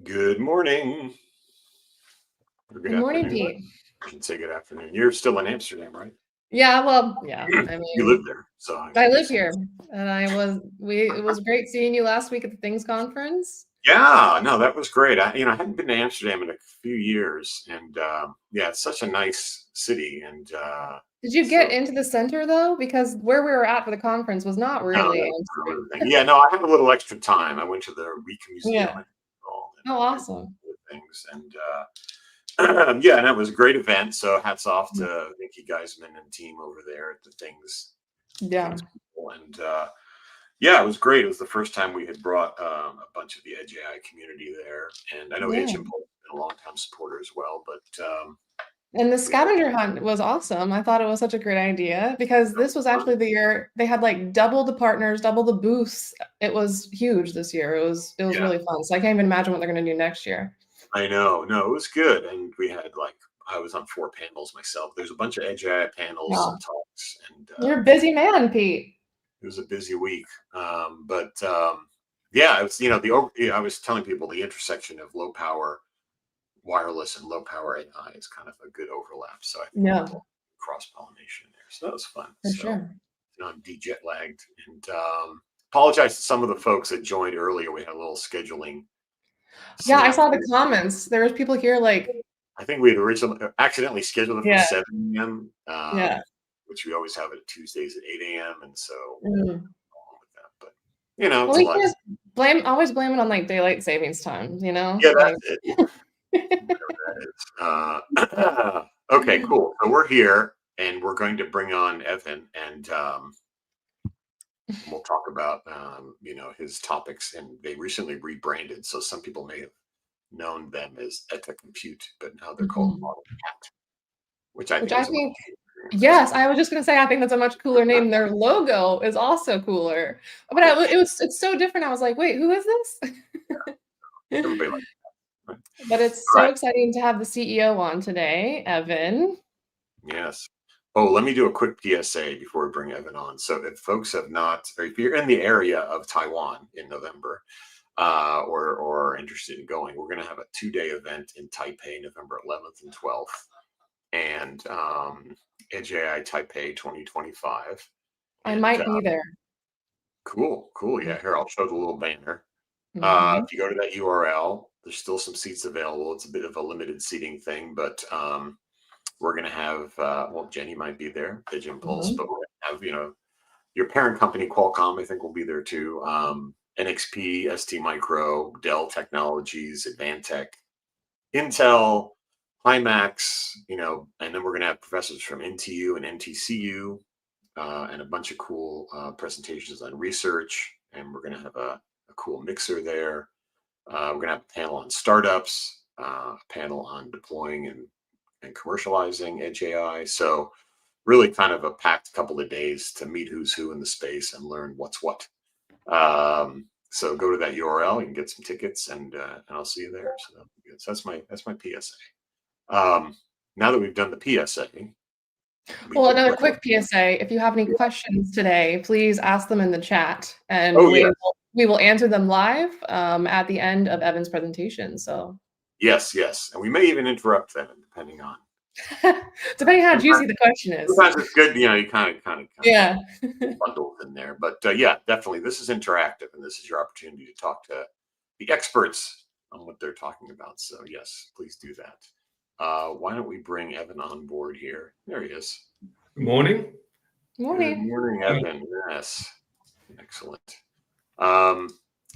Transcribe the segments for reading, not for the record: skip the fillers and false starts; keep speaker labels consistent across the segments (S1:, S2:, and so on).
S1: Good morning. Or
S2: Good morning,
S1: afternoon.
S2: Pete.
S1: I should say good afternoon. You're still in Amsterdam, right?
S2: Yeah, well, yeah. I
S1: You
S2: mean,
S1: live there, so
S2: I live here, and it was great seeing you last week at the Things conference.
S1: Yeah, no, that was great. I hadn't been to Amsterdam in a few years, and yeah, it's such a nice city. And
S2: Did you get into the center though? Because where we were at for the conference was not
S1: no,
S2: really
S1: that's not
S2: Amsterdam.
S1: another thing. Yeah, no, I had a little extra time. I went to the Reek Museum
S2: Yeah.
S1: and all
S2: Oh,
S1: and
S2: awesome.
S1: things, and yeah, and it was a great event. So hats off to Nikki Geisman and team over there at the
S2: Yeah.
S1: Things people. And yeah, it was great. It was the first time we had brought a bunch of the Edge AI community there, and I know
S2: Yeah.
S1: Edge and Pulse has been a long-time supporter as well. But
S2: And the scavenger hunt was awesome. I thought it was such a great idea because this was actually the year they had like double the partners, double the booths. It was huge this year. It was
S1: yeah,
S2: really fun. So I can't even imagine what they're going to do next year.
S1: I know. No, it was good, and we had I was on 4 panels myself. There's a bunch of Edge AI panels
S2: Yeah.
S1: and talks, and
S2: You're a busy man, Pete.
S1: it was a busy week. But yeah, it's I was telling people the intersection of low power wireless and low power AI is kind of a good overlap. So I think
S2: Yeah,
S1: cross pollination there. So that was fun.
S2: for
S1: So
S2: sure.
S1: I'm de-jet lagged, and apologize to some of the folks that joined earlier. We had a little scheduling.
S2: Yeah, I saw
S1: snafu.
S2: the comments. There was people here like,
S1: I think we had originally accidentally scheduled it for
S2: yeah,
S1: 7 a.m.,
S2: yeah.
S1: which we always have it Tuesdays at 8 a.m. And so
S2: Mm.
S1: along with that, but it's
S2: Well,
S1: a
S2: we
S1: lot.
S2: can't always blame it on like daylight savings time, you know?
S1: Yeah,
S2: Like,
S1: that's it. Okay, cool. So we're here, and we're going to bring on Evan, and we'll talk about his topics. And they recently rebranded, so some people may have known them as Eta Compute, but now they're called
S2: Mhm.
S1: ModelCat, which I
S2: Which
S1: think
S2: I
S1: is a much
S2: think,
S1: more
S2: yes,
S1: interesting.
S2: I was just gonna say, I think that's a much cooler name. Their logo is also cooler, but it's so different. I was like, wait, who is this?
S1: Everybody likes it.
S2: But it's
S1: All
S2: so
S1: right.
S2: exciting to have the CEO on today, Evan.
S1: Yes. Oh, let me do a quick PSA before we bring Evan on. So if folks have not, or if you're in the area of Taiwan in November, or interested in going, we're going to have a 2-day event in Taipei, November 11th and 12th, and Edge AI Taipei 2025.
S2: I
S1: And
S2: might be there.
S1: cool. Yeah, here, I'll show the little banner.
S2: Mhm.
S1: If you go to that URL, there's still some seats available. It's a bit of a limited seating thing, but we're going to have, Jenny might be there, Edge Impulse,
S2: Mhm.
S1: but we're going to have, your parent company, Qualcomm, I think will be there too. NXP, ST Micro, Dell Technologies, Advantech, Intel, Himax, and then we're going to have professors from NTU and NTCU, and a bunch of cool presentations on research. And we're going to have a cool mixer there. We're going to have a panel on startups, a panel on deploying and commercializing Edge AI. So really kind of a packed couple of days to meet who's who in the space and learn what's what. So go to that URL, you can get some tickets, and I'll see you there. So that'll be good. So that's my PSA. Now that we've done the PSA,
S2: Well, another quick PSA, if you have any questions today, please ask them in the chat, and
S1: yeah.
S2: we will answer them live at the end of Evan's presentation. So
S1: Yes, and we may even interrupt them depending on
S2: depending how juicy the question is.
S1: Sometimes it's good, you kind of
S2: Yeah.
S1: bundled in there. But yeah, definitely, this is interactive, and this is your opportunity to talk to the experts on what they're talking about. So yes, please do that. Why don't we bring Evan on board here? There he is.
S3: Good morning.
S2: Morning.
S1: Good morning, Evan. Yes, excellent.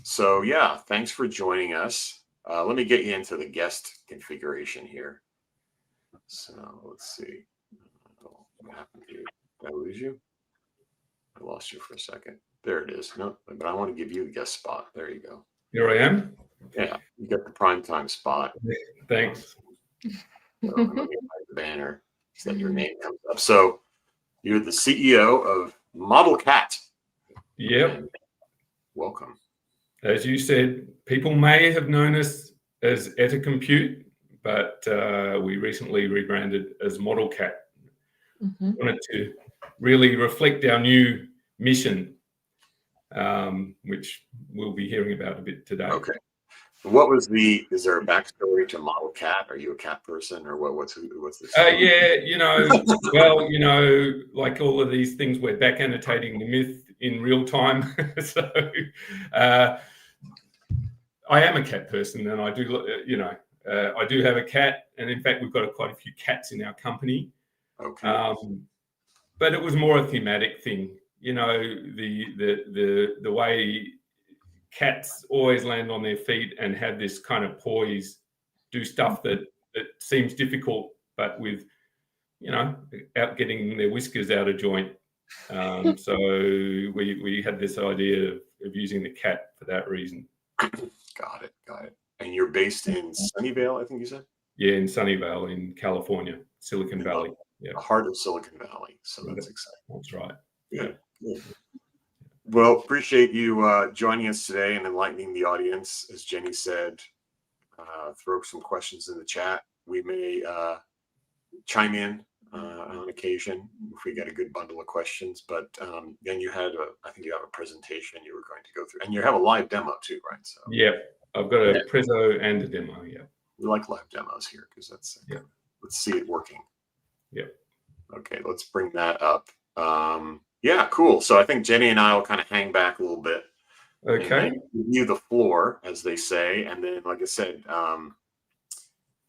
S1: So yeah, thanks for joining us. Let me get you into the guest configuration here. So let's see. What happened to you? Did I lose you? I lost you for a second. There it is. No, but I want to give you the guest spot. There you go.
S3: Here I am.
S1: Yeah, you got the prime time spot.
S3: Thanks.
S1: So I'm going to get the banner so that your name comes up. So you're the CEO of ModelCat.
S3: Yep.
S1: And welcome.
S3: As you said, people may have known us as Eta Compute, but we recently rebranded as ModelCat. Wanted to really reflect our new mission, which we'll be hearing about a bit today.
S1: Okay. What was is there a backstory to ModelCat? Are you a cat person, or what's this?
S3: Yeah, well, like all of these things, we're back annotating the myth in real time. So I am a cat person, and I do, I do have a cat, and in fact, we've got quite a few cats in our company.
S1: Okay.
S3: But it was more a thematic thing, the way cats always land on their feet and have this kind of poise, do stuff that seems difficult, but with, out getting their whiskers out of joint. So we had this idea of using the cat for that reason.
S1: Got it. And you're based in Sunnyvale, I think you said?
S3: Yeah, in Sunnyvale in California, Silicon Valley. Yeah,
S1: the heart of Silicon Valley. So that's exciting.
S3: That's right.
S1: Good. Well, appreciate you joining us today and enlightening the audience. As Jenny said, throw some questions in the chat. We may chime in on occasion if we get a good bundle of questions. But then I think you have a presentation you were going to go through, and you have a live demo too, right? So
S3: yeah, I've got a prezzo and a demo. Yeah,
S1: we like live demos here because that's let's see it working.
S3: Yeah.
S1: Okay, let's bring that up. Yeah, cool. So I think Jenny and I will kind of hang back a little bit.
S3: Okay.
S1: And give you the floor, as they say. And then, like I said,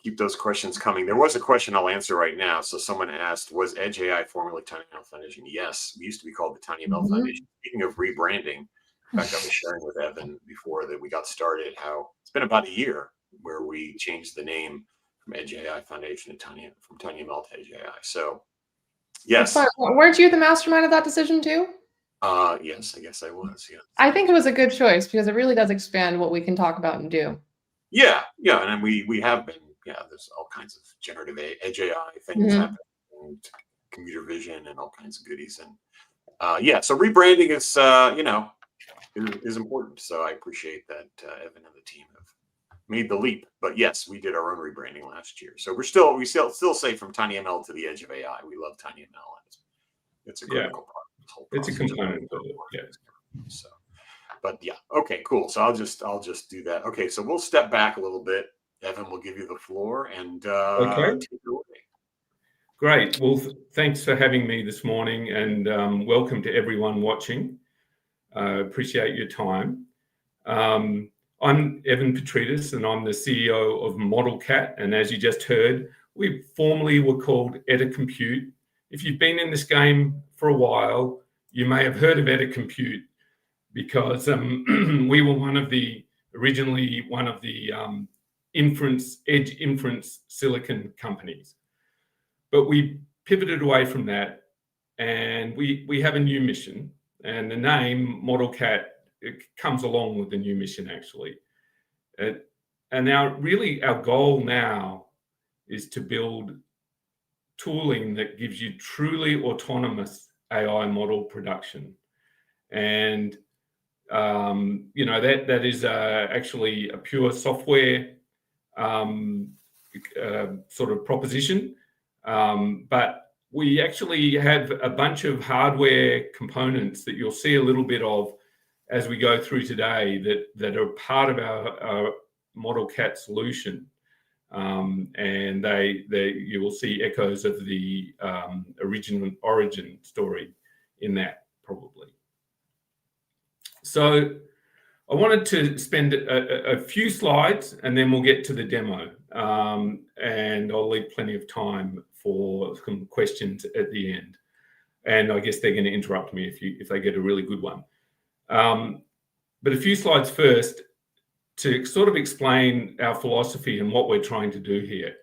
S1: keep those questions coming. There was a question I'll answer right now. So someone asked, was Edge AI formerly TinyML Foundation? Yes, we used to be called the TinyML Foundation. Speaking of rebranding, in fact, I was sharing with Evan before that we got started how it's been about a year where we changed the name from Edge AI Foundation to from TinyML to Edge AI. So yes.
S2: Weren't you the mastermind of that decision too?
S1: Yes, I guess I was. Yeah.
S2: I think it was a good choice because it really does expand what we can talk about and do.
S1: Yeah, and then we have been. Yeah, there's all kinds of generative Edge AI things happening, and computer vision, and all kinds of goodies. And so rebranding is important. So I appreciate that Evan and the team have made the leap. But yes, we did our own rebranding last year. So we still say from TinyML to the Edge of AI. We love TinyML. It's a critical part of this whole process.
S3: It's a component of it. Yeah.
S1: So, but yeah, okay, cool. So I'll just do that. Okay, so we'll step back a little bit. Evan will give you the floor and take it away.
S3: Great. Well, thanks for having me this morning, and welcome to everyone watching. Appreciate your time. I'm Evan Petrides, and I'm the CEO of ModelCat. And as you just heard, we formerly were called EdaCompute. If you've been in this game for a while, you may have heard of EdaCompute because we were originally one of the edge inference silicon companies. But we pivoted away from that, and we have a new mission. And the name ModelCat, it comes along with the new mission, actually. And now, really, our goal now is to build tooling that gives you truly autonomous AI model production. And, that is actually a pure software sort of proposition. But we actually have a bunch of hardware components that you'll see a little bit of as we go through today that are part of our ModelCat solution. And you will see echoes of the origin story in that probably. So I wanted to spend a few slides and then we'll get to the demo. And I'll leave plenty of time for some questions at the end. And I guess they're going to interrupt me if they get a really good one. But a few slides first to sort of explain our philosophy and what we're trying to do here.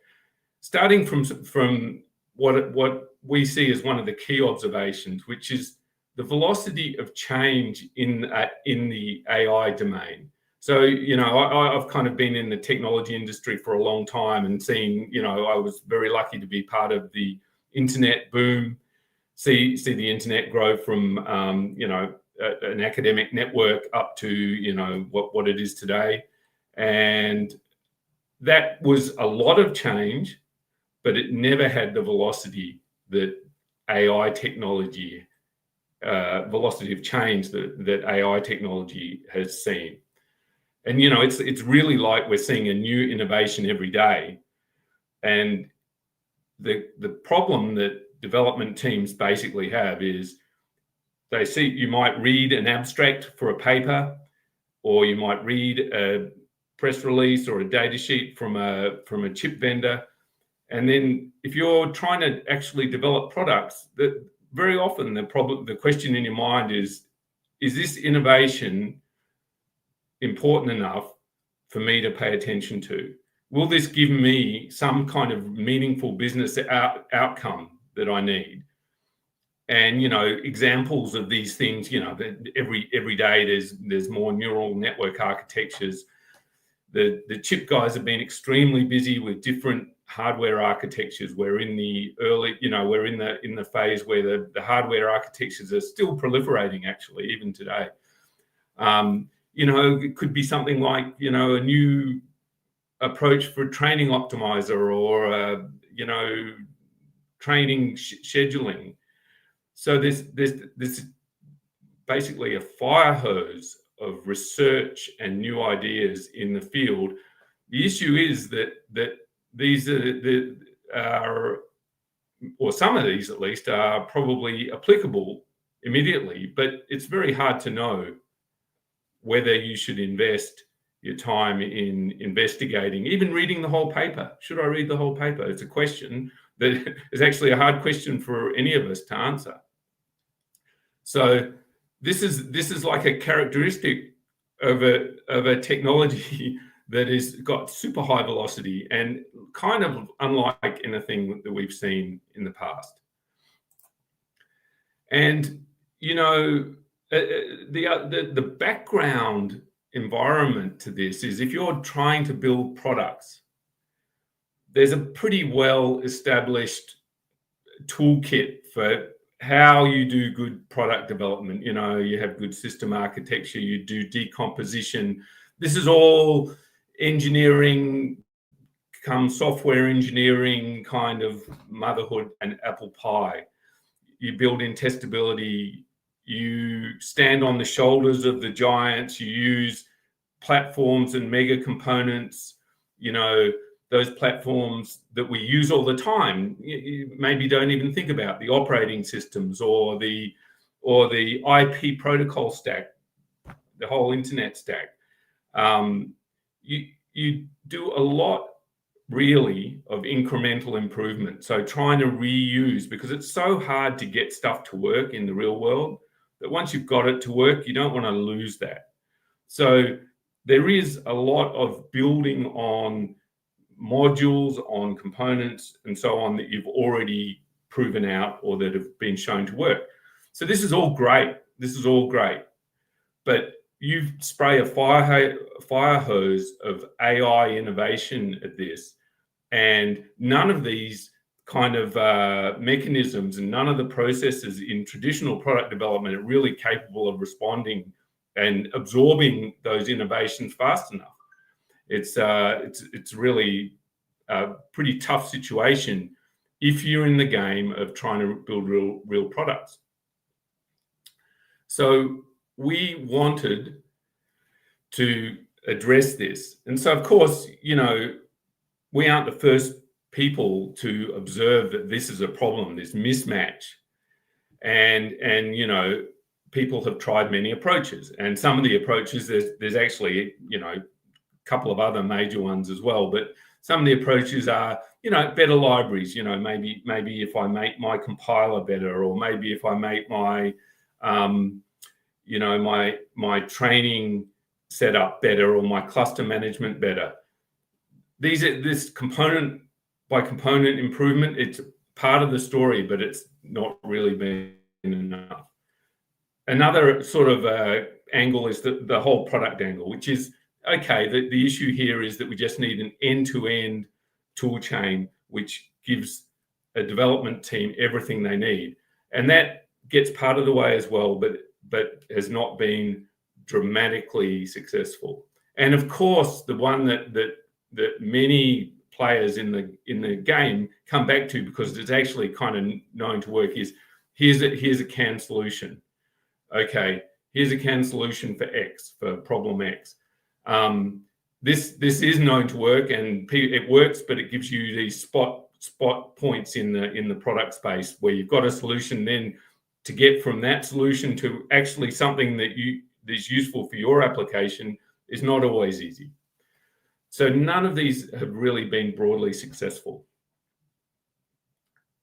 S3: Starting from what we see as one of the key observations, which is the velocity of change in the AI domain. So, I've kind of been in the technology industry for a long time and seen, I was very lucky to be part of the internet boom, see the internet grow from, an academic network up to, what it is today. And that was a lot of change, but it never had the velocity that AI technology, velocity of change that AI technology has seen. And, you know, it's really like we're seeing a new innovation every day. And the problem that development teams basically have is they see, you might read an abstract for a paper, or you might read a press release or a data sheet from a chip vendor. And then if you're trying to actually develop products, that very often the question in your mind is this innovation important enough for me to pay attention to? Will this give me some kind of meaningful business outcome that I need? And, you know, examples of these things, you know, every day there's more neural network architectures. The chip guys have been extremely busy with different hardware architectures. We're in the early, you know, we're in the phase where the hardware architectures are still proliferating, actually, even today. You know, it could be something like, you know, a new approach for training optimizer, or you know, training scheduling. So there's basically a fire hose of research and new ideas in the field. The issue is that these are, or some of these at least, are probably applicable immediately, but it's very hard to know whether you should invest your time in investigating, even reading the whole paper. Should I read the whole paper? It's a question that is actually a hard question for any of us to answer. So this is like a characteristic of a technology that is got super high velocity and kind of unlike anything that we've seen in the past. And, you know, the background environment to this is, if you're trying to build products, there's a pretty well established toolkit for how you do good product development. You know, you have good system architecture, you do decomposition. This is all engineering come software engineering kind of motherhood and apple pie. You build in testability, you stand on the shoulders of the giants, you use platforms and mega components, you know, those platforms that we use all the time. You maybe don't even think about the operating systems or the IP protocol stack, the whole internet stack. You do a lot really of incremental improvement. So trying to reuse, because it's so hard to get stuff to work in the real world, that once you've got it to work, you don't want to lose that. So there is a lot of building on modules, on components and so on that you've already proven out or that have been shown to work. So this is all great. This is all great. But you spray a fire hose of AI innovation at this, and none of these kind of mechanisms and none of the processes in traditional product development are really capable of responding and absorbing those innovations fast enough. It's really a pretty tough situation if you're in the game of trying to build real products. So we wanted to address this. And so, of course, you know, we aren't the first people to observe that this is a problem, this mismatch. And you know, people have tried many approaches. And some of the approaches, there's actually, you know, a couple of other major ones as well. But some of the approaches are, you know, better libraries. You know, maybe if I make my compiler better, or maybe if I make my you know, my training setup better, or my cluster management better. This component by component improvement, it's part of the story, but it's not really been enough. Another sort of angle is the whole product angle, which is, okay, the issue here is that we just need an end-to-end tool chain, which gives a development team everything they need. And that gets part of the way as well, but has not been dramatically successful. And of course, the one that many players in the game come back to, because it's actually kind of known to work, is here's a canned solution. Okay, here's a canned solution for X, for problem X. This is known to work, and it works, but it gives you these spot points in the product space where you've got a solution. Then to get from that solution to actually something that is useful for your application is not always easy. So none of these have really been broadly successful.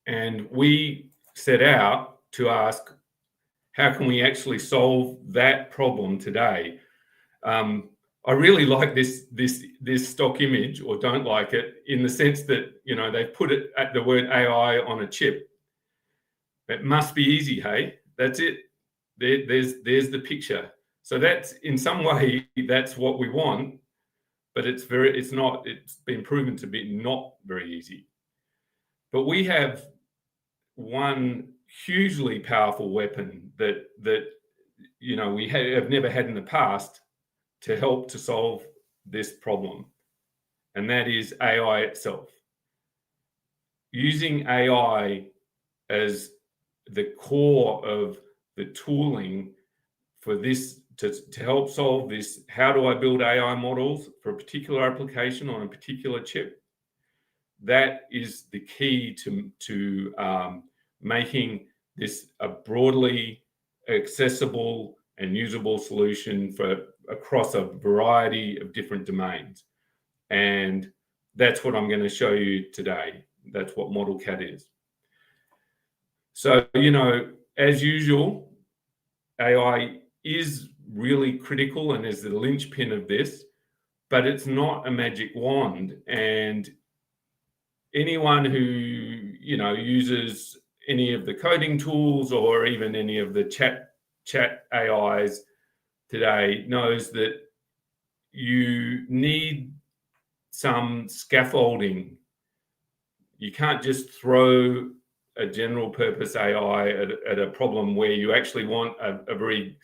S3: And we set out to ask, how can we actually solve that problem today? I really like this stock image, or don't like it, in the sense that, you know, they put it at the word AI on a chip. It must be easy, hey? That's it. There's the picture. So that's, in some way, that's what we want, but it's been proven to be not very easy. But we have one hugely powerful weapon that you know, we have never had in the past to help to solve this problem, and that is AI itself. Using AI as the core of the tooling for this to help solve this. How do I build AI models for a particular application on a particular chip? That is the key to making this a broadly accessible and usable solution for across a variety of different domains. And that's what I'm going to show you today. That's what ModelCat is. So, you know, as usual, AI is really critical and is the linchpin of this, but it's not a magic wand. And anyone who, you know, uses any of the coding tools or even any of the chat AIs today knows that you need some scaffolding. You can't just throw a general purpose AI at a problem where you actually want a very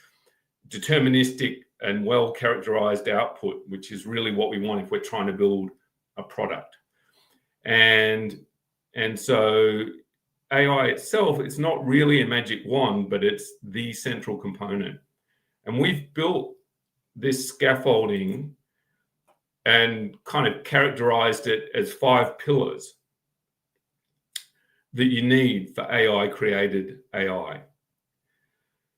S3: deterministic and well characterized output, which is really what we want if we're trying to build a product. And so AI itself, it's not really a magic wand, but it's the central component. And we've built this scaffolding and kind of characterized it as 5 pillars that you need for AI created AI.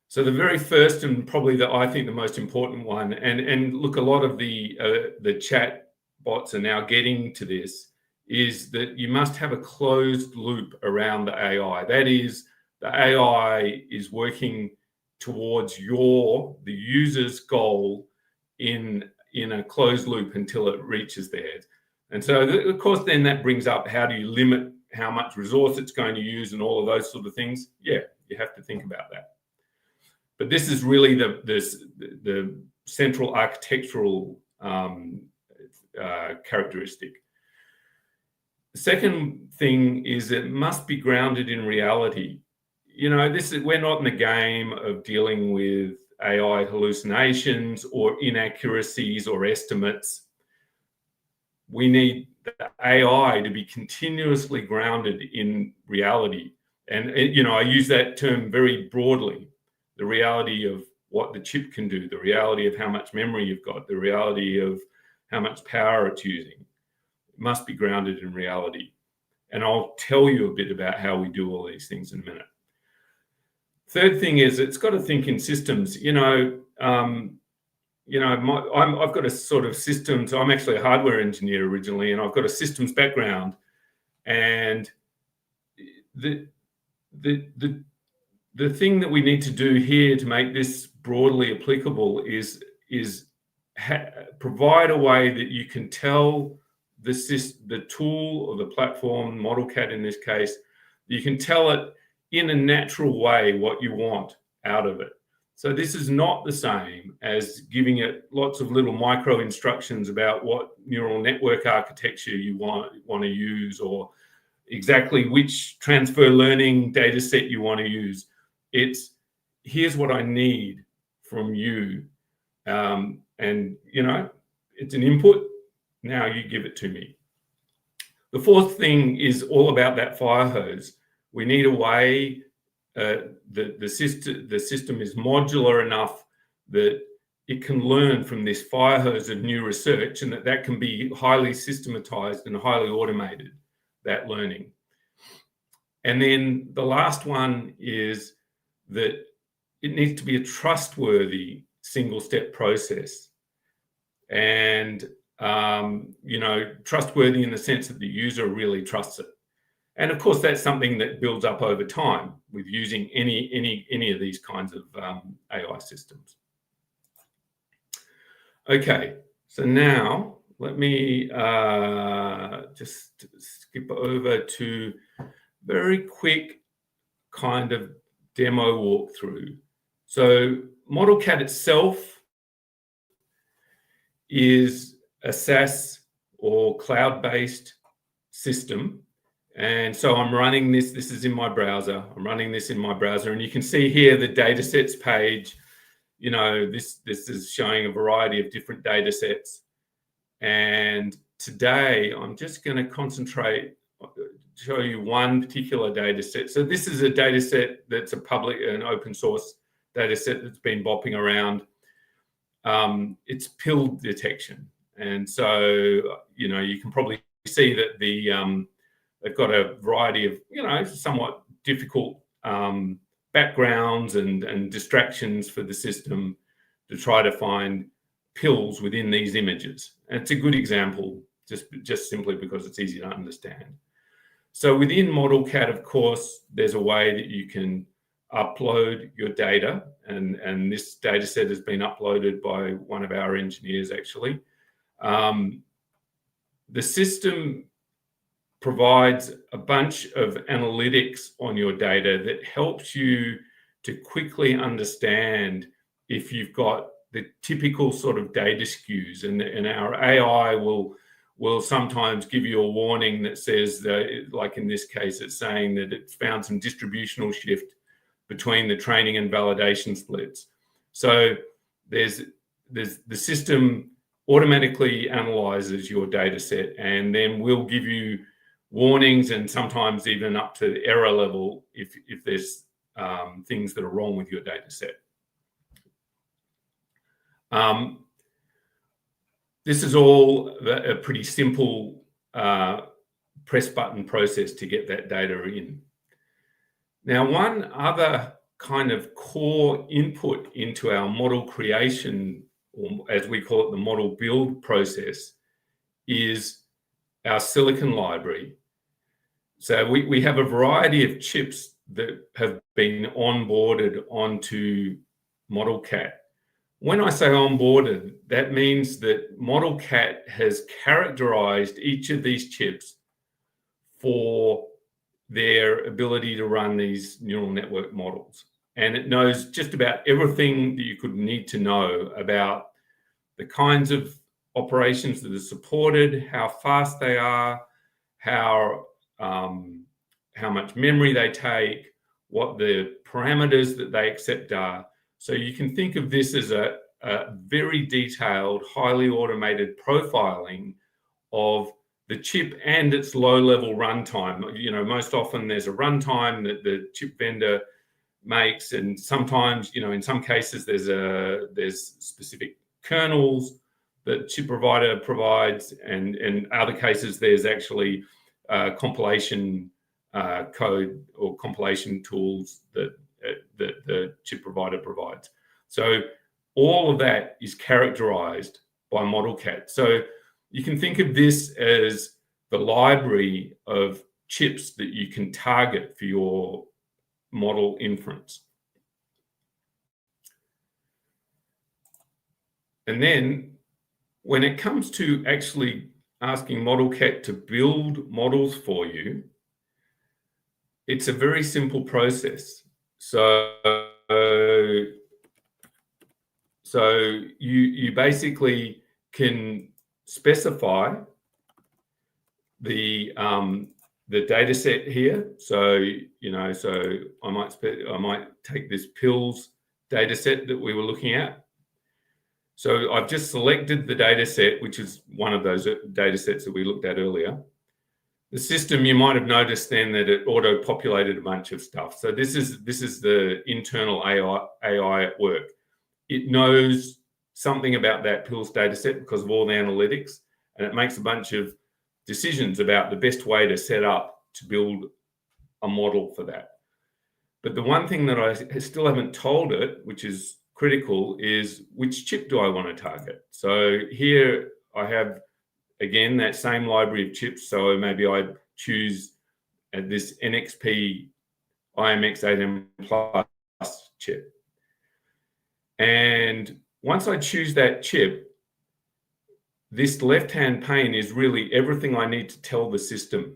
S3: So the very first, and probably I think the most important one, and look, a lot of the chat bots are now getting to this, is that you must have a closed loop around the AI. That is, the AI is working towards the user's goal in a closed loop until it reaches theirs. And so, of course, then that brings up, how do you limit how much resource it's going to use and all of those sort of things? Yeah, you have to think about that. But this is really the central architectural characteristic. The second thing is it must be grounded in reality. You know, we're not in the game of dealing with AI hallucinations or inaccuracies or estimates. We need the AI to be continuously grounded in reality. And, you know, I use that term very broadly. The reality of what the chip can do, the reality of how much memory you've got, the reality of how much power it's using. It must be grounded in reality. And I'll tell you a bit about how we do all these things in a minute. Third thing is, it's got to think in systems. I've got a sort of systems. I'm actually a hardware engineer originally, and I've got a systems background. And the thing that we need to do here to make this broadly applicable is provide a way that you can tell the tool or the platform, ModelCat in this case, you can tell it in a natural way what you want out of it. So this is not the same as giving it lots of little micro instructions about what neural network architecture you want to use, or exactly which transfer learning data set you want to use. It's, here's what I need from you. And, you know, it's an input. Now you give it to me. The fourth thing is all about that fire hose. We need a way, the system is modular enough that it can learn from this fire hose of new research, and that can be highly systematized and highly automated, that learning. And then the last one is that it needs to be a trustworthy single-step process. And, trustworthy in the sense that the user really trusts it. And of course, that's something that builds up over time with using any of these kinds of AI systems. Okay, so now let me just skip over to very quick kind of demo walkthrough. So ModelCat itself is a SaaS or cloud-based system. And so I'm running this is in my browser. I'm running this in my browser, and you can see here the datasets page. This is showing a variety of different datasets. And today I'm just going to concentrate, show you one particular dataset. So this is a dataset that's a public and open source dataset that's been bopping around. It's pill detection. And so, you can probably see that they've got a variety of, somewhat difficult backgrounds and distractions for the system to try to find pills within these images. And it's a good example, just simply because it's easy to understand. So within ModelCat, of course, there's a way that you can upload your data, and this data set has been uploaded by one of our engineers, actually. The system provides a bunch of analytics on your data that helps you to quickly understand if you've got the typical sort of data skews, and our AI will sometimes give you a warning that says that, like in this case, it's saying that it's found some distributional shift between the training and validation splits. So there's the system automatically analyzes your data set and then will give you warnings, and sometimes even up to error level if there's things that are wrong with your data set. This is all a pretty simple press button process to get that data in. Now, one other kind of core input into our model creation, or as we call it, the model build process, is our silicon library. So we have a variety of chips that have been onboarded onto ModelCat. When I say onboarded, that means that ModelCat has characterized each of these chips for their ability to run these neural network models. And it knows just about everything that you could need to know about the kinds of operations that are supported, how fast they are, how much memory they take, what the parameters that they accept are. So you can think of this as a very detailed, highly automated profiling of the chip and its low-level runtime. Most often there's a runtime that the chip vendor makes, and sometimes, in some cases there's specific kernels that chip provider provides, and in other cases there's actually compilation code or compilation tools that the chip provider provides. So all of that is characterized by ModelCat. So you can think of this as the library of chips that you can target for your model inference. And then when it comes to actually asking ModelCat to build models for you, it's a very simple process. So you basically can specify the data set here. So I might take this pills data set that we were looking at. So I've just selected the data set, which is one of those data sets that we looked at earlier. The system, you might have noticed then that it auto-populated a bunch of stuff. So this is the internal AI at work. It knows something about that pills data set because of all the analytics, and it makes a bunch of decisions about the best way to set up to build a model for that. But the one thing that I still haven't told it, which is critical, is which chip do I want to target? So here I have, again, that same library of chips. So maybe I choose this NXP IMX8M Plus chip. And once I choose that chip, this left-hand pane is really everything I need to tell the system.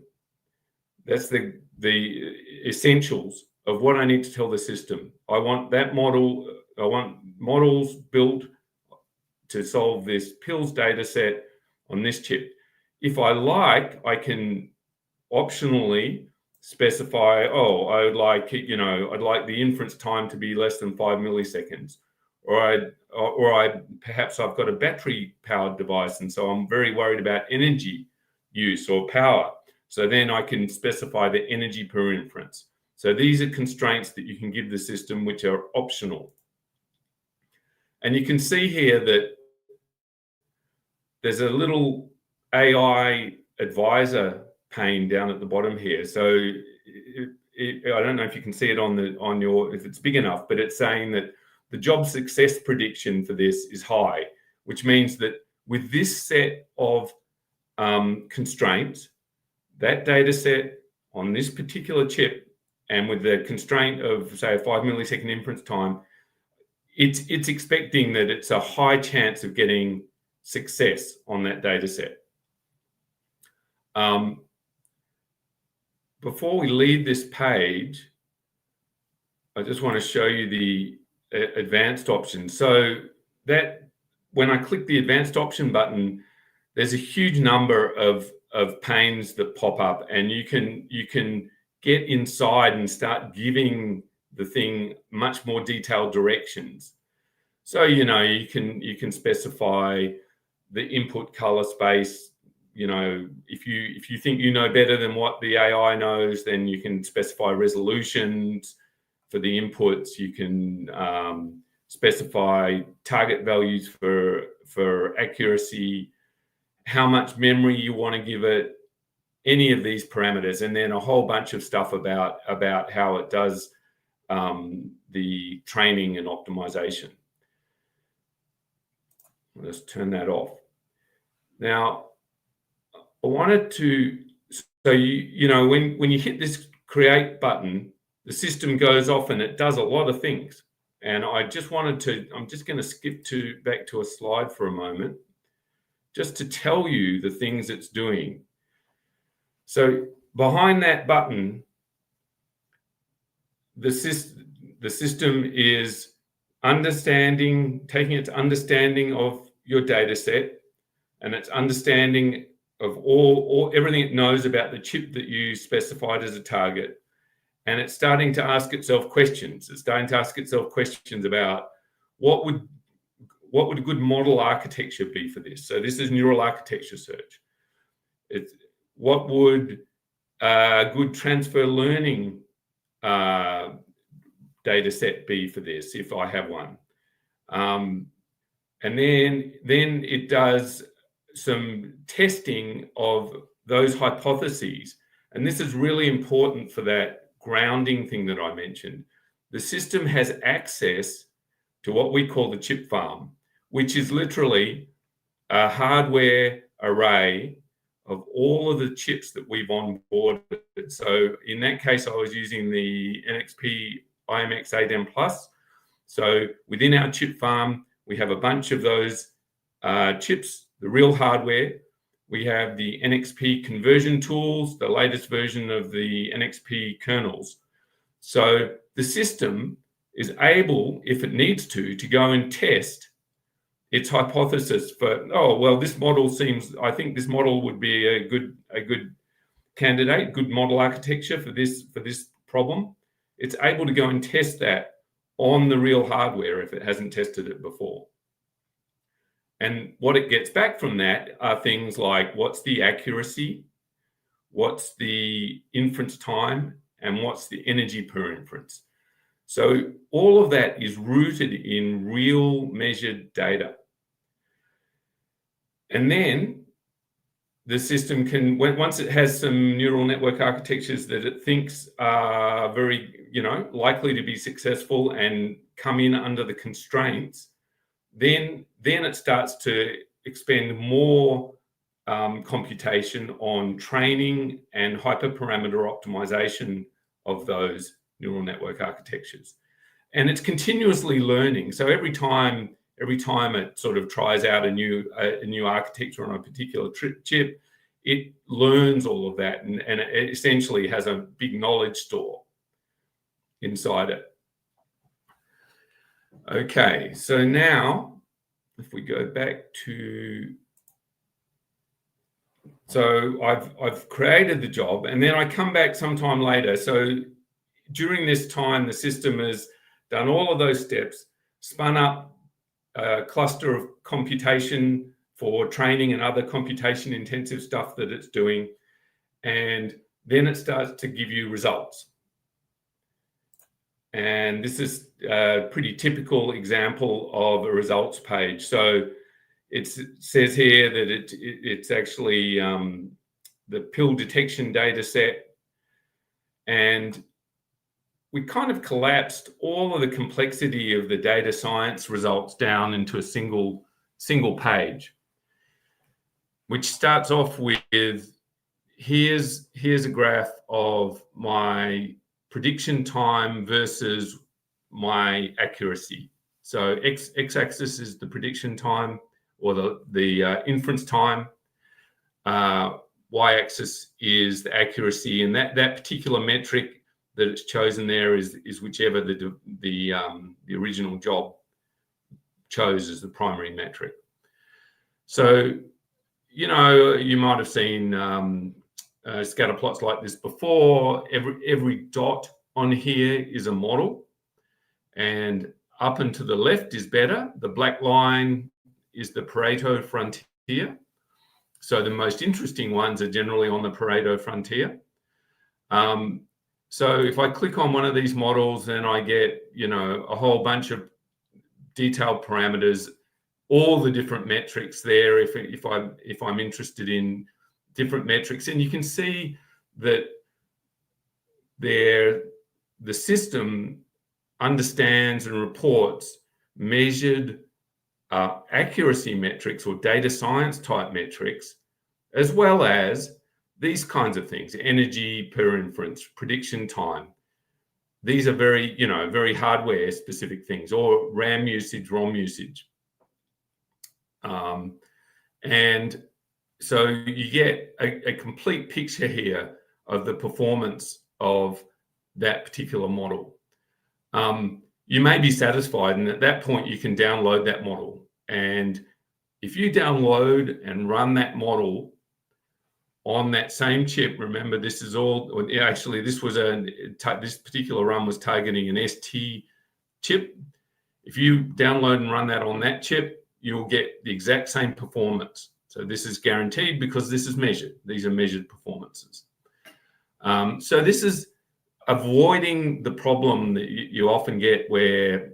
S3: That's the essentials of what I need to tell the system. I want that model, I want models built to solve this pills data set on this chip. If I like, I can optionally specify, oh, I would like, I'd like the inference time to be less than 5 milliseconds. Or perhaps I've got a battery powered device, and so I'm very worried about energy use or power. So then I can specify the energy per inference. So these are constraints that you can give the system, which are optional. And you can see here that there's a little AI advisor pane down at the bottom here. So I don't know if you can see it if it's big enough, but it's saying that the job success prediction for this is high, which means that with this set of constraints, that data set on this particular chip, and with the constraint of, say, a 5 millisecond inference time, it's expecting that it's a high chance of getting success on that data set. Before we leave this page, I just want to show you the advanced option. So that when I click the advanced option button, there's a huge number of panes that pop up, and you can get inside and start giving the thing much more detailed directions. So you can specify the input color space. If you think you know better than what the AI knows, then you can specify resolutions for the inputs. You can specify target values for accuracy, how much memory you want to give it, any of these parameters, and then a whole bunch of stuff about how it does the training and optimization. Let's turn that off. Now, I wanted to, so when you hit this create button, the system goes off and it does a lot of things. And I'm just going to skip back to a slide for a moment, just to tell you the things it's doing. So behind that button, the system is taking its understanding of your data set and its understanding of everything it knows about the chip that you specified as a target. And it's starting to ask itself questions. It's starting to ask itself questions about what would a good model architecture be for this? So this is neural architecture search. What would a good transfer learning data set be for this if I have one? And then it does some testing of those hypotheses. And this is really important for that grounding thing that I mentioned. The system has access to what we call the chip farm, which is literally a hardware array of all of the chips that we've onboarded. So in that case, I was using the NXP IMX8M Plus. So within our chip farm, we have a bunch of those chips, the real hardware. We have the NXP conversion tools, the latest version of the NXP kernels. So the system is able, if it needs to go and test its hypothesis for, I think this model would be a good candidate, good model architecture for this problem. It's able to go and test that on the real hardware if it hasn't tested it before. And what it gets back from that are things like what's the accuracy, what's the inference time, and what's the energy per inference. So all of that is rooted in real measured data. And then the system can, once it has some neural network architectures that it thinks are very, likely to be successful and come in under the constraints, then it starts to expend more computation on training and hyperparameter optimization of those neural network architectures. And it's continuously learning. So every time it sort of tries out a new architecture on a particular chip, it learns all of that, and it essentially has a big knowledge store inside it. Okay, so now if we go back to, so I've created the job, and then I come back sometime later. So during this time, the system has done all of those steps, spun up a cluster of computation for training and other computation intensive stuff that it's doing, and then it starts to give you results. And this is a pretty typical example of a results page. So it says here that it's actually the pill detection data set, and we kind of collapsed all of the complexity of the data science results down into a single page, which starts off with, here's a graph of my prediction time versus my accuracy. So x-axis is the prediction time, or the inference time. Y-axis is the accuracy, and that particular metric that it's chosen there is whichever the original job chose as the primary metric. So, you might have seen scatter plots like this before. Every dot on here is a model, and up and to the left is better. The black line is the Pareto frontier. So the most interesting ones are generally on the Pareto frontier. So if I click on one of these models, then I get, a whole bunch of detailed parameters, all the different metrics there if I'm interested in different metrics. And you can see that the system understands and reports measured accuracy metrics or data science type metrics, as well as these kinds of things: energy per inference, prediction time. These are very, very hardware specific things, or RAM usage, ROM usage. And so you get a complete picture here of the performance of that particular model. You may be satisfied, and at that point you can download that model. And if you download and run that model on that same chip, remember this is all, actually this particular run was targeting an ST chip. If you download and run that on that chip, you'll get the exact same performance. So this is guaranteed because this is measured. These are measured performances. So this is avoiding the problem that you often get where,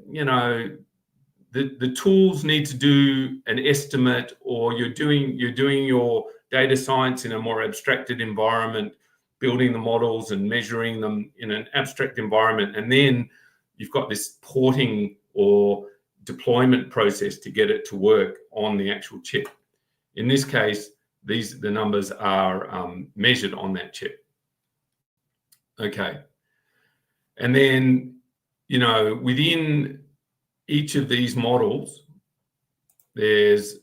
S3: the tools need to do an estimate, or you're doing your data science in a more abstracted environment, building the models and measuring them in an abstract environment. And then you've got this porting or deployment process to get it to work on the actual chip. In this case, the numbers are measured on that chip. Okay. And then, within each of these models, there's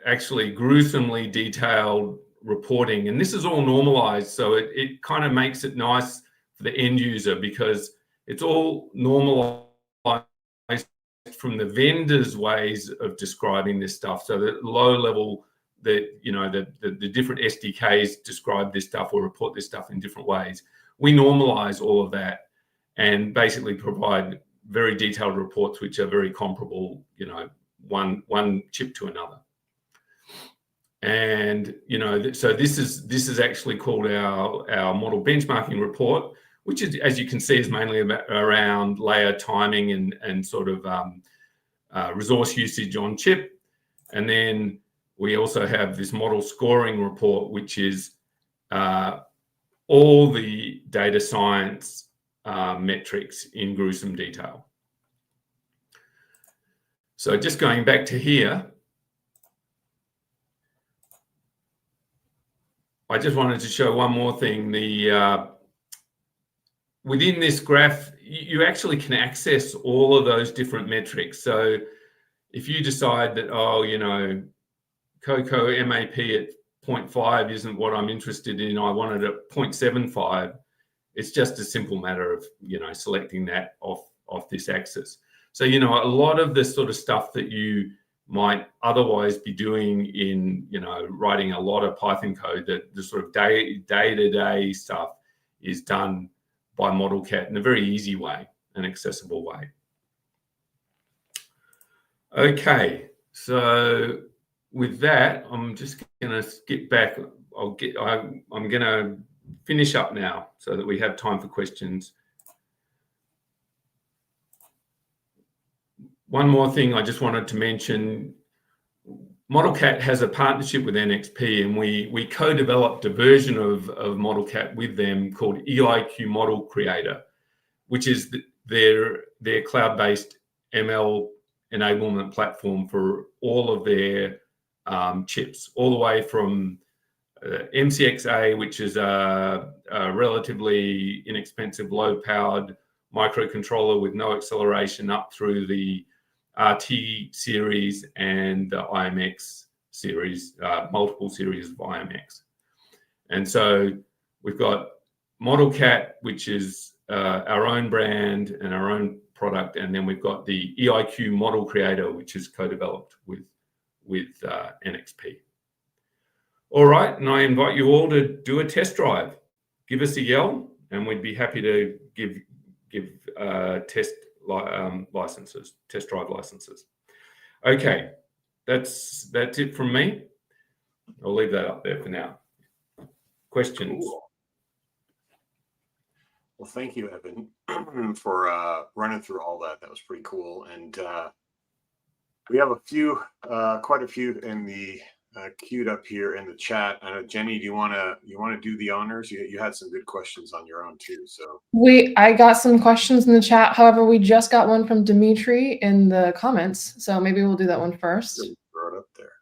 S3: actually gruesomely detailed reporting. And this is all normalized. So it kind of makes it nice for the end user, because it's all normalized from the vendor's ways of describing this stuff. So that low level, the different SDKs describe this stuff or report this stuff in different ways. We normalize all of that and basically provide very detailed reports which are very comparable, one chip to another. And so this is actually called our model benchmarking report, which is, as you can see, is mainly around layer timing and sort of resource usage on chip. And then we also have this model scoring report, which is all the data science metrics in gruesome detail. So just going back to here, I just wanted to show one more thing. Within this graph, you actually can access all of those different metrics. So if you decide that, oh, you know, Cocoa MAP at 0.5 isn't what I'm interested in, I want it at 0.75, it's just a simple matter of, you know, selecting that off this axis. So, you know, a lot of the sort of stuff that you might otherwise be doing in, you know, writing a lot of Python code, that the sort of day-to-day stuff is done by ModelCat in a very easy way, an accessible way. Okay, so with that, I'm just going to skip back. I'm going to finish up now so that we have time for questions. One more thing I just wanted to mention. ModelCat has a partnership with NXP, and we co-developed a version of ModelCat with them called EIQ Model Creator, which is their cloud-based ML enablement platform for all of their chips, all the way from MCXA, which is a relatively inexpensive, low-powered microcontroller with no acceleration, up through the RT series and the IMX series, multiple series of IMX. And so we've got ModelCat, which is our own brand and our own product, and then we've got the EIQ Model Creator, which is co-developed with NXP. All right, and I invite you all to do a test drive. Give us a yell, and we'd be happy to give test drive licenses. Okay, that's it from me. I'll leave that up there for now. Questions?
S1: Cool. Well, thank you, Evan, for running through all that. That was pretty cool. And we have quite a few in the queued up here in the chat. I know, Jenny, do you want to do the honors? You had some good questions on your own too. So
S2: I got some questions in the chat. However, we just got one from Dimitri in the comments, so maybe we'll do that one first.
S1: Throw it up there.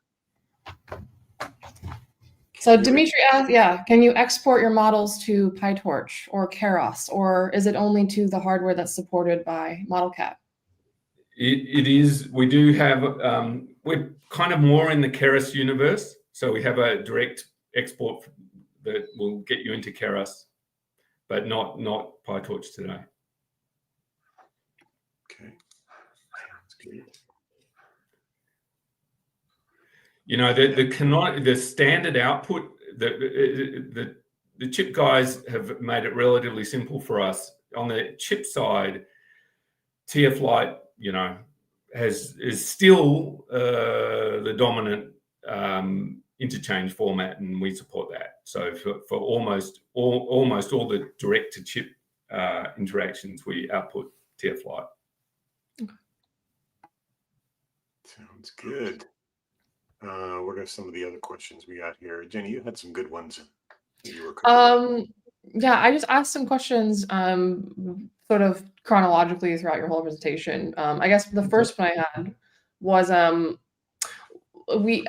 S2: So Dimitri asked, yeah, can you export your models to PyTorch or Keras, or is it only to the hardware that's supported by ModelCat?
S3: It is. We do have. We're kind of more in the Keras universe, so we have a direct export that will get you into Keras, but not PyTorch today.
S1: Okay. That's good.
S3: You know, the standard output, the chip guys have made it relatively simple for us. On the chip side, TF Lite, you know, is still the dominant interchange format, and we support that. So for almost all the direct to chip interactions, we output TF Lite.
S2: Okay.
S1: Sounds good. What are some of the other questions we got here? Jenny, you had some good ones.
S2: Yeah, I just asked some questions sort of chronologically throughout your whole presentation. I guess the first one I had was I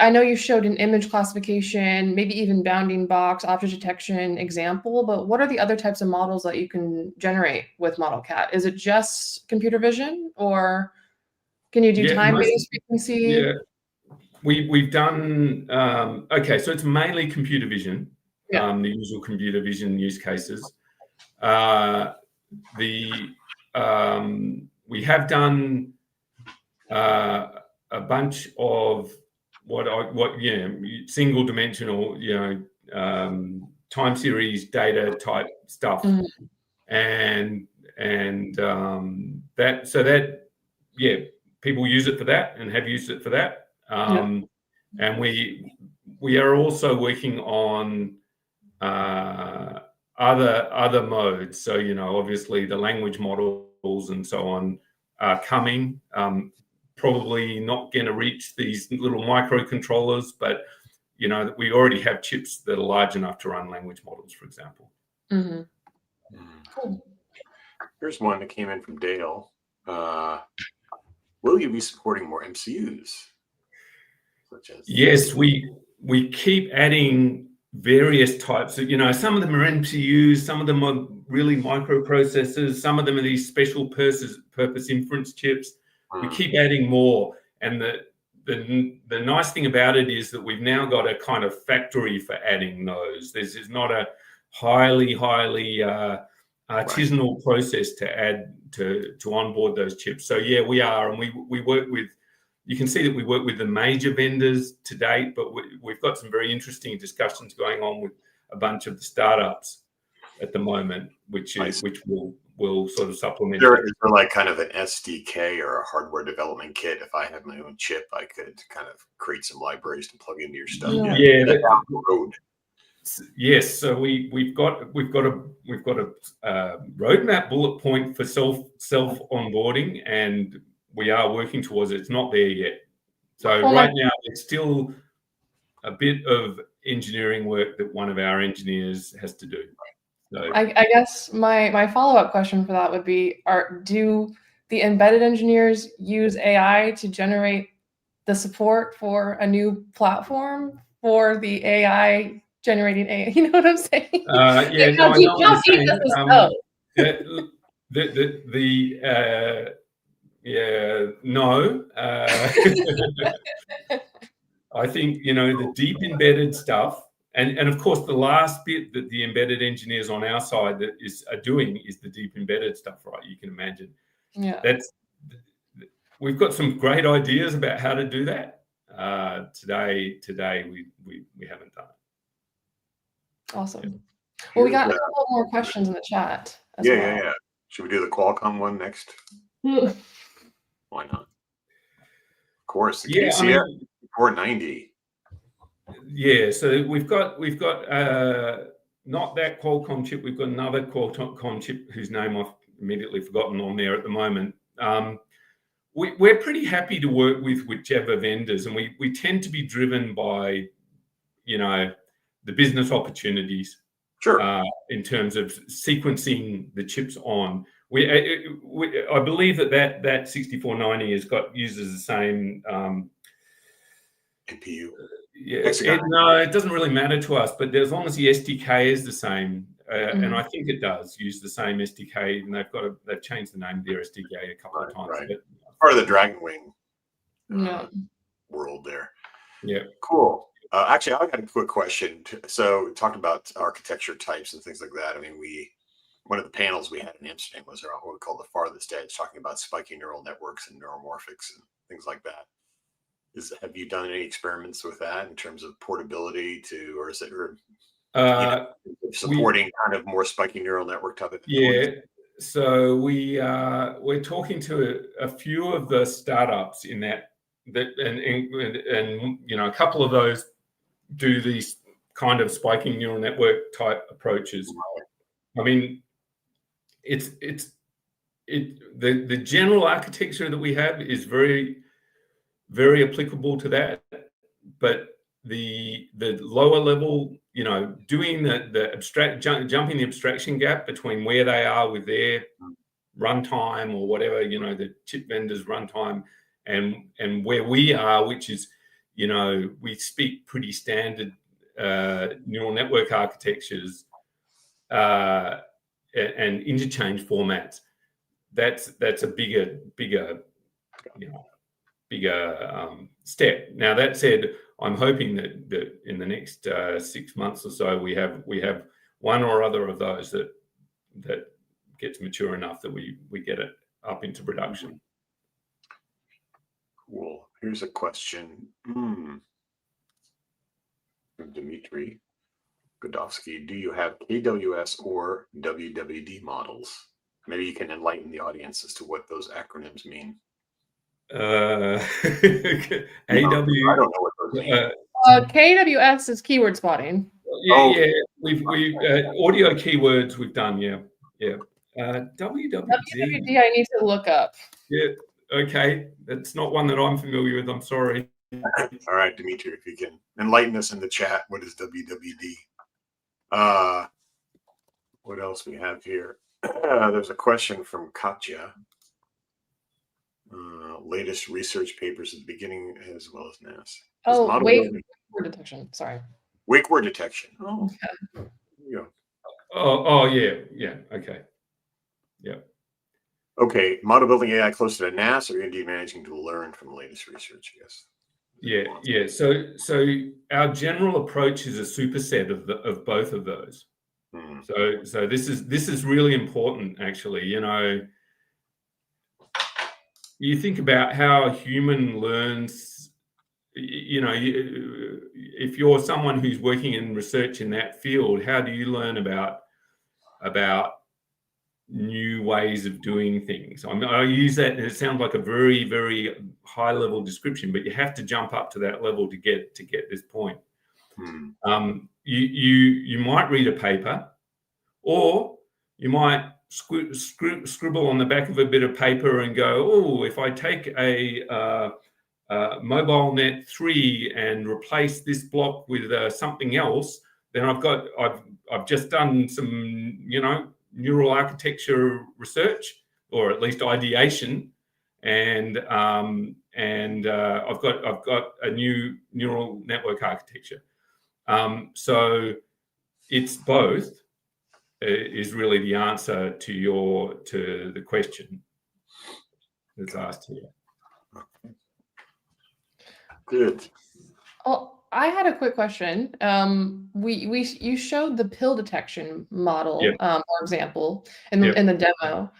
S2: know you showed an image classification, maybe even bounding box, object detection example, but what are the other types of models that you can generate with ModelCat? Is it just computer vision, or can you do time-based frequency?
S3: Yeah, we've done, okay, so it's mainly computer vision, the usual computer vision use cases. We have done a bunch of single dimensional, time series data type stuff, and people use it for that and have used it for that. And we are also working on other modes. So, obviously the language models and so on are coming. probably not going to reach these little microcontrollers, but we already have chips that are large enough to run language models, for example.
S2: Mm-hmm. Cool.
S1: Here's one that came in from Dale. Will you be supporting more MCUs? Such as
S3: yes, we keep adding various types of, some of them are MCUs, some of them are really microprocessors, some of them are these special purpose inference chips. We keep adding more, and the nice thing about it is that we've now got a kind of factory for adding those. This is not a highly artisanal process to add to onboard those chips. So yeah, we are, and we work with. You can see that we work with the major vendors to date, but we've got some very interesting discussions going on with a bunch of the startups at the moment, which will sort of supplement.
S1: Is there like kind of an SDK or a hardware development kit? If I had my own chip, I could kind of create some libraries to plug into your stuff.
S3: Yeah, down the road. Yes, so we've got a roadmap bullet point for self onboarding, and we are working towards it. It's not there yet. So right now, it's still a bit of engineering work that one of our engineers has to do. So,
S2: I guess my follow-up question for that would be, do the embedded engineers use AI to generate the support for a new platform for the AI generating AI? You know what I'm saying?
S3: Yeah, no, I know what you're saying. Yeah, no. I think, the deep embedded stuff, and of course, the last bit that the embedded engineers on our side are doing is the deep embedded stuff, right? You can imagine.
S2: Yeah.
S3: We've got some great ideas about how to do that. Today we haven't done it.
S2: Awesome. Yeah. Well, we got a couple more questions in the chat as well.
S1: Yeah. Should we do the Qualcomm one next? Why not? Of course, the KCF 490.
S3: Yeah, so we've got not that Qualcomm chip. We've got another Qualcomm chip whose name I've immediately forgotten on there at the moment. We're pretty happy to work with whichever vendors, and we tend to be driven by, the business opportunities.
S1: Sure.
S3: In terms of sequencing the chips on. I believe that 6490 uses the same
S1: NPU.
S3: It doesn't really matter to us, but as long as the SDK is the same, and I think it does use the same SDK, and they've changed the name of their SDK a couple of times.
S1: Right. Part of the Dragonwing world there.
S3: Yeah.
S1: Cool. Actually, I got a quick question. So, talked about architecture types and things like that. I mean, one of the panels we had in Amsterdam was around what we call the farthest edge, talking about spiky neural networks and neuromorphics and things like that. Have you done any experiments with that in terms of portability or is it supporting kind of more spiky neural network type of?
S3: Yeah. So we're talking to a few of the startups in that and a couple of those do these kind of spiking neural network type approaches. I mean, the general architecture that we have is very, very applicable to that, but the lower level, doing jumping the abstraction gap between where they are with their runtime or whatever, the chip vendor's runtime and where we are, which is, we speak pretty standard neural network architectures and interchange formats. That's a bigger step. Now that said, I'm hoping that in the next 6 months or so we have one or other of those that gets mature enough that we get it up into production.
S1: Cool. Here's a question from Dmitry Godovsky. Do you have KWS or WWD models? Maybe you can enlighten the audience as to what those acronyms mean.
S3: AW.
S1: I don't know what those mean.
S2: KWS is keyword spotting.
S3: Yeah. We've audio keywords we've done. Yeah. WWD.
S2: WWD I need to look up.
S3: Yeah. Okay, that's not one that I'm familiar with. I'm sorry.
S1: All right, Dimitri, if you can enlighten us in the chat, what is WWD? What else we have here? There's a question from Katja. Latest research papers at the beginning as well as NAS.
S2: Oh, wake word detection. Sorry.
S1: Wake word detection. Oh, okay. Yeah.
S3: Oh, yeah. Okay. Yeah.
S1: Okay, model building AI close to the NAS, or indeed managing to learn from the latest research, I guess.
S3: Yeah. So our general approach is a superset of both of those. So this is really important, actually. You think about how a human learns. If you're someone who's working in research in that field, how do you learn about new ways of doing things? I use that, and it sounds like a very, very high level description, but you have to jump up to that level to get this point. You might read a paper, or you might scribble on the back of a bit of paper and go, oh, if I take a ModelCat 3 and replace this block with something else, then I've just done some neural architecture research, or at least ideation, and I've got a new neural network architecture. So it's both is really the answer to the question that's asked here.
S1: Good.
S2: Oh, I had a quick question. You showed the pill detection model, for example, in the demo.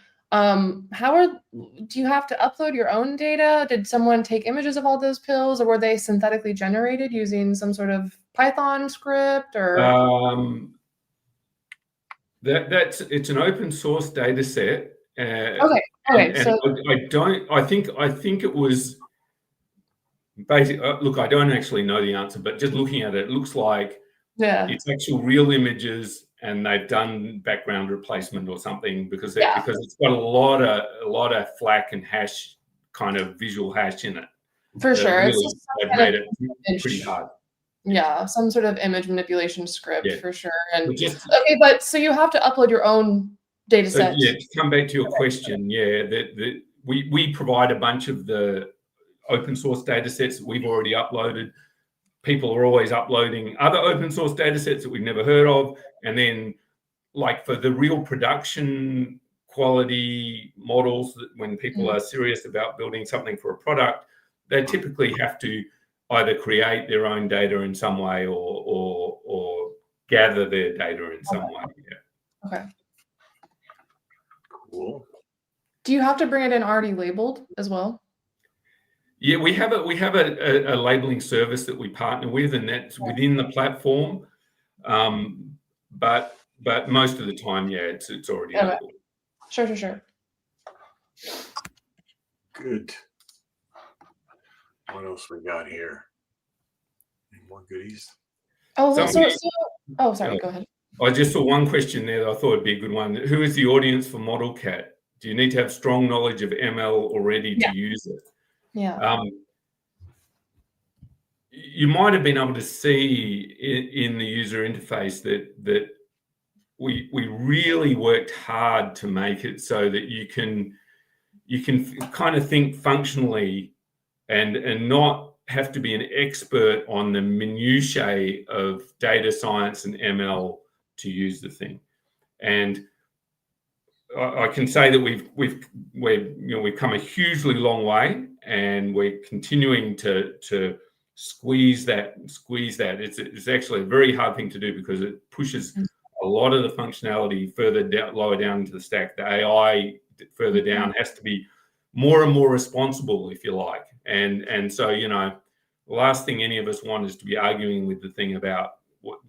S2: Do you have to upload your own data? Did someone take images of all those pills, or were they synthetically generated using some sort of Python script? Or
S3: it's an open source data set.
S2: Okay.
S3: I think it was basically, look, I don't actually know the answer, but just looking at it looks like it's actual real images, and they've done background replacement or something, because it's got a lot of FLAC and hash, kind of visual hash in it.
S2: For sure.
S3: Really, they've made it pretty hard.
S2: Yeah, some sort of image manipulation script, for sure. And
S3: okay,
S2: but so you have to upload your own data set.
S3: To come back to your question, we provide a bunch of the open source data sets that we've already uploaded. People are always uploading other open source data sets that we've never heard of, and then, like, for the real production quality models, that when people are serious about building something for a product, they typically have to either create their own data in some way, or gather their data in some way.
S2: Okay.
S1: Cool.
S2: Do you have to bring it in already labeled as well?
S3: Yeah, we have a labeling service that we partner with, and that's within the platform. But most of the time, it's already labeled.
S2: Sure.
S1: Good. What else we got here? Any more goodies?
S2: Sorry, go ahead.
S3: I just saw one question there that I thought would be a good one. Who is the audience for ModelCat? Do you need to have strong knowledge of ML already to use it?
S2: Yeah.
S3: You might have been able to see in the user interface that we really worked hard to make it so that you can kind of think functionally and not have to be an expert on the minutiae of data science and ML to use the thing. And I can say that we've come a hugely long way, and we're continuing to squeeze that. It's actually a very hard thing to do, because it pushes a lot of the functionality lower down into the stack. The AI further down has to be more and more responsible, if you like. And so, the last thing any of us want is to be arguing with the thing about what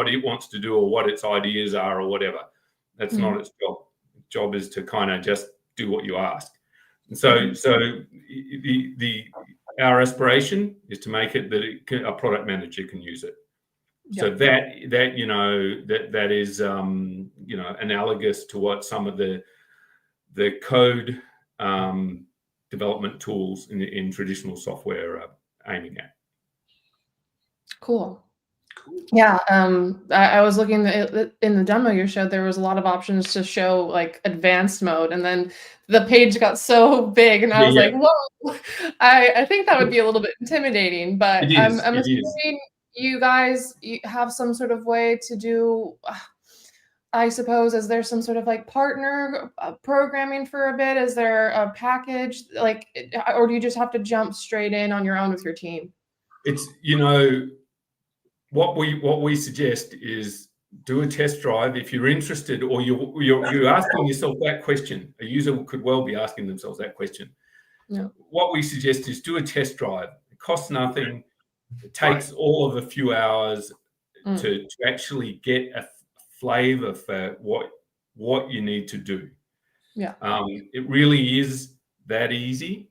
S3: it wants to do, or what its ideas are, or whatever. That's not its job. Its job is to kind of just do what you ask. And so our aspiration is to make it that a product manager can use it. So that is analogous to what some of the code development tools in traditional software are aiming at.
S2: Cool. Yeah, I was looking in the demo you showed, there was a lot of options to show like advanced mode, and then the page got so big, and I was like, whoa, I think that would be a little bit intimidating, but I'm assuming you guys have some sort of way to do, I suppose, is there some sort of like partner programming for a bit? Is there a package, like, or do you just have to jump straight in on your own with your team?
S3: It's, what we suggest is do a test drive if you're interested, or you're asking yourself that question. A user could well be asking themselves that question.
S2: Yeah.
S3: What we suggest is do a test drive. It costs nothing. It takes all of a few hours to actually get a flavor for what you need to do.
S2: Yeah.
S3: It really is that easy.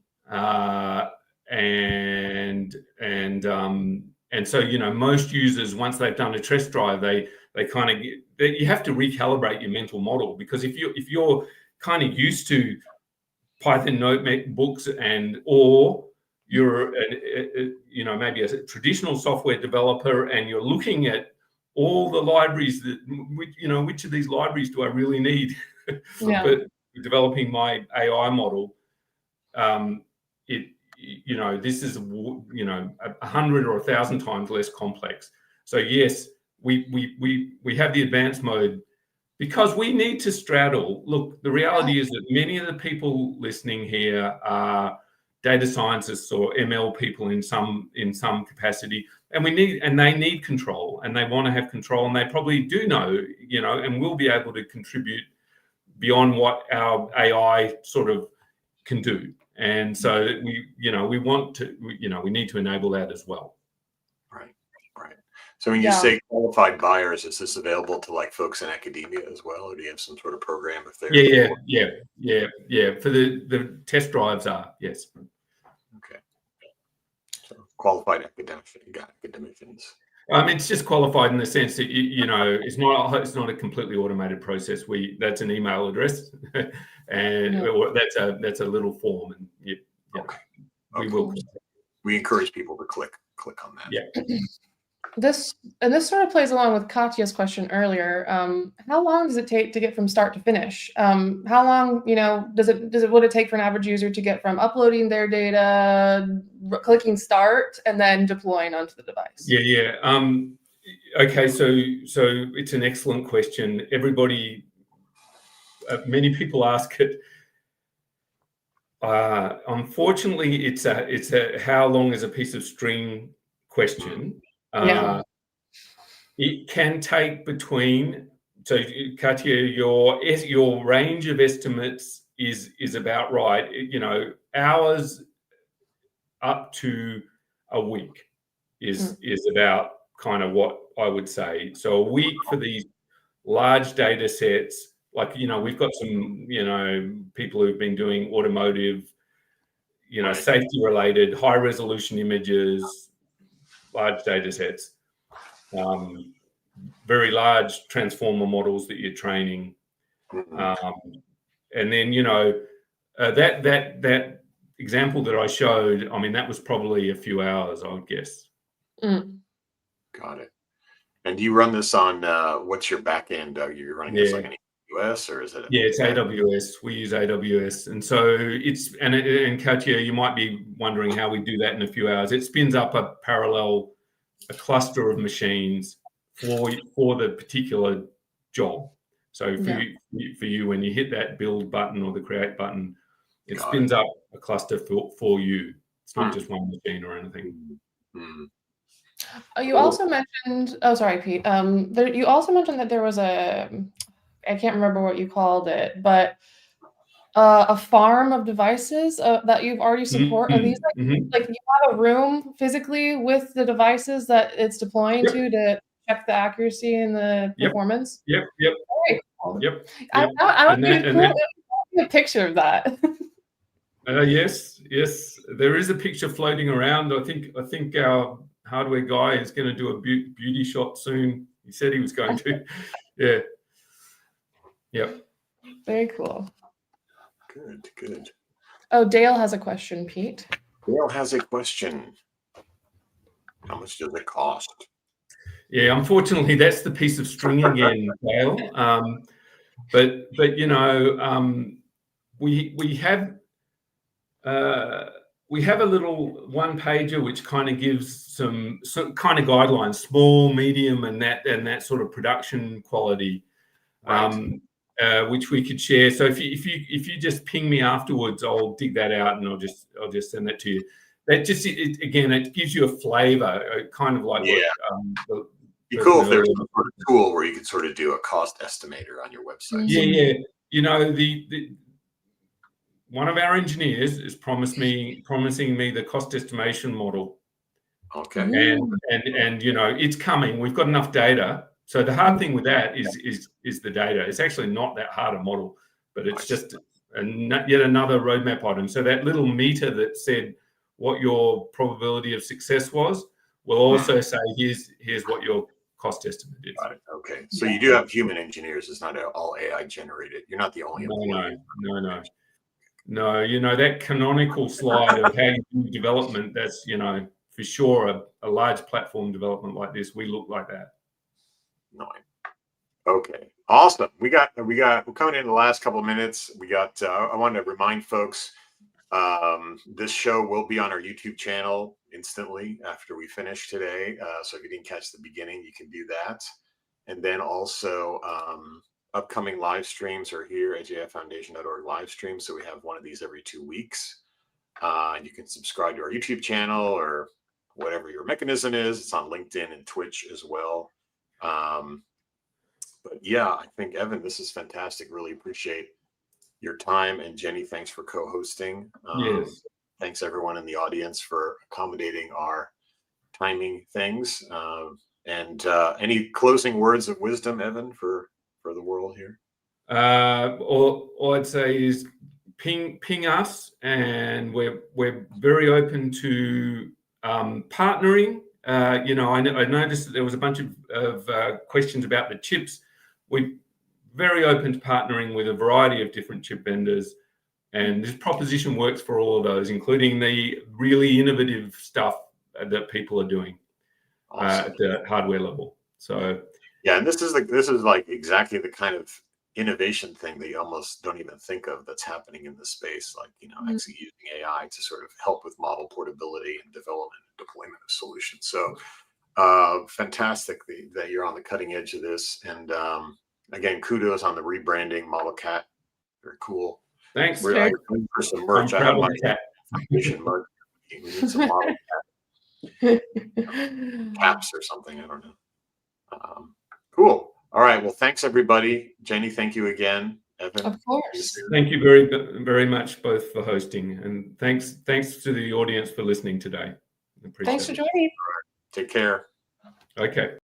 S3: And so, most users, once they've done a test drive, they kind of you have to recalibrate your mental model, because if you're kind of used to Python notebooks or you're maybe a traditional software developer, and you're looking at all the libraries which of these libraries do I really need for developing my AI model? This is 100 or 1,000 times less complex. So yes, we have the advanced mode because we need to straddle. Look, the reality is that many of the people listening here are data scientists or ML people in some capacity, and they need control, and they want to have control, and they probably do know, and will be able to contribute beyond what our AI sort of can do. And so we want to, we need to enable that as well.
S1: Right. So when you say qualified buyers, is this available to like folks in academia as well, or do you have some sort of program if they're?
S3: Yeah. For the test drives are, yes.
S1: Okay. So qualified academicians.
S3: It's just qualified in the sense that it's not a completely automated process. That's an email address, and that's a little form, and
S1: we encourage people to click on that.
S3: Yeah.
S2: This sort of plays along with Katya's question earlier. How long does it take to get from start to finish? How long, would it take for an average user to get from uploading their data, clicking start, and then deploying onto the device?
S3: Yeah. Okay, so it's an excellent question. Many people ask it. Unfortunately, it's a how long is a piece of string question. It can take between. So, Katya, your range of estimates is about right. Hours up to a week is about kind of what I would say. So a week for these large data sets, like, we've got some, people who've been doing automotive, safety related, high resolution images, large data sets, very large transformer models that you're training. And then, that example that I showed, that was probably a few hours, I would guess.
S1: Got it. And do you run this on, what's your back end? Are you running this like an AWS, or is it?
S3: It's AWS. We use AWS. And so and Katya, you might be wondering how we do that in a few hours. It spins up a cluster of machines for the particular job. So for you, when you hit that build button or the create button, it spins up a cluster for you. It's not just one machine or anything.
S2: You also mentioned, sorry, Pete. You also mentioned that there was I can't remember what you called it, but a farm of devices that you've already support. Are these like you have a room physically with the devices that it's deploying to check the accuracy and the performance?
S3: Yep.
S2: Very cool.
S3: Yep.
S2: I would be cool if a picture of that.
S3: Yes, there is a picture floating around. I think our hardware guy is going to do a beauty shot soon. He said he was going to. Yep.
S2: Very cool.
S1: Good.
S2: Oh, Dale has a question, Pete.
S1: Dale has a question. How much does it cost?
S3: Yeah, unfortunately, that's the piece of string again, Dale. But you know, we have a little one pager which kind of gives some kind of guidelines, small, medium, and that sort of production quality,
S1: Right.
S3: which we could share. So if you just ping me afterwards, I'll dig that out and I'll just send that to you. That just again, it gives you a flavor, kind of like what the
S1: Be cool if
S3: person
S1: there's
S3: earlier.
S1: some sort of tool where you could sort of do a cost estimator on your website.
S3: Yeah. You know, the one of our engineers is promising me the cost estimation model.
S1: Okay.
S3: And you know, it's coming. We've got enough data. So the hard thing with that is the data. It's actually not that hard a model, but it's just yet another roadmap item. So that little meter that said what your probability of success was will also say here's what your cost estimate is.
S1: Got it. Okay. So you do have human engineers. It's not all AI generated. You're not the only employee.
S3: No, you know, that canonical slide of how you do development, that's, you know, for sure a large platform development like this, we look like that.
S1: Okay. Awesome. We're coming in the last couple of minutes. I wanted to remind folks, this show will be on our YouTube channel instantly after we finish today. So if you didn't catch the beginning, you can do that. And then also, upcoming live streams are here at jffoundation.org live streams. So we have one of these every 2 weeks. You can subscribe to our YouTube channel or whatever your mechanism is. It's on LinkedIn and Twitch as well. But yeah, I think, Evan, this is fantastic. Really appreciate your time. And Jenny, thanks for co-hosting.
S3: Yes.
S1: Thanks everyone in the audience for accommodating our timing things. And any closing words of wisdom, Evan, for the world here?
S3: All I'd say is ping us, and we're very open to partnering. You know, I noticed that there was a bunch of questions about the chips. We're very open to partnering with a variety of different chip vendors, and this proposition works for all of those, including the really innovative stuff that people are doing at the hardware level. So
S1: yeah, and this is like exactly the kind of innovation thing that you almost don't even think of that's happening in this space, like, you know, actually using AI to sort of help with model portability and development and deployment of solutions. So fantastic that you're on the cutting edge of this. And again, kudos on the rebranding. ModelCat, very cool.
S3: Thanks.
S1: We're looking for some merch. I have my
S3: cat.
S1: merch. We need some ModelCat caps or something. I don't know. Cool. All right. Well, thanks everybody. Jenny, thank you again. Evan,
S2: of course.
S3: Thank you very, very much both for hosting, and thanks to the audience for listening today.
S2: Thanks for joining.
S1: Take care.
S3: Okay.